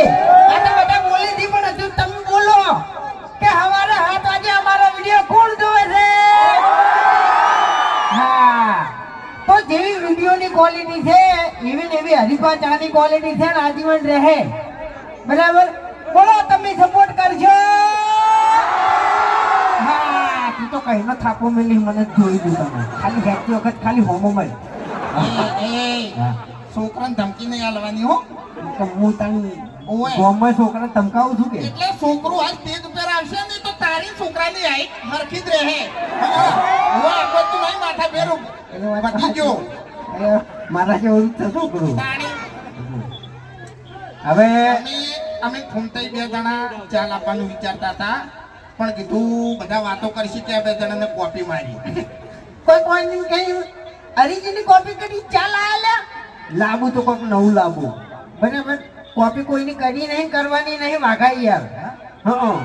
આ તો બધા બોલી દી પણ હજુ તમે બોલો કે હવારે 7 વાગે અમારો વિડિયો કોણ જોવે છે? હા તો જેવી વિડિયોની ક્વોલિટી છે એવી ને એવી હરીફા ચાની ક્વોલિટી છે ને આજીવન રહે. બરાબર બોલો તમે સપોર્ટ કરજો. હા તું તો કઈ ન થાપો મેલી મને જોઈ દઉં તમે ખાલી વ્યક્તિ વખત ખાલી હોમો મળ છોકરાને ધમકી નહીં આલવાની હો. હું તને ગોમમાં છોકરાને ધમકાવું છું કે એટલે છોકરું આજ સ્ટેજ ઉપર આવશે ને તો તારી છોકરાની હાઈટ હરખી જ રહે. હું આખો તું નહીં માથા ફેરું બધી ગયો મારા જેવું જ છોકરું. તાણી હવે અમે ઘૂમતાઈ 2 જણા ચાલ આપવાનું વિચારતા હતા પણ કીધું બધા વાતો કરશે કે 2 જણાને કોપી મારી. કોઈ કઈ અરીજીની કોપી કરી ચાલ આયા લાબુ તો કોઈક નવું લાબુ. બરાબર કોપી કોઈની કરી નહીં કરવાની નહીં વાઘાઈ યાર. હા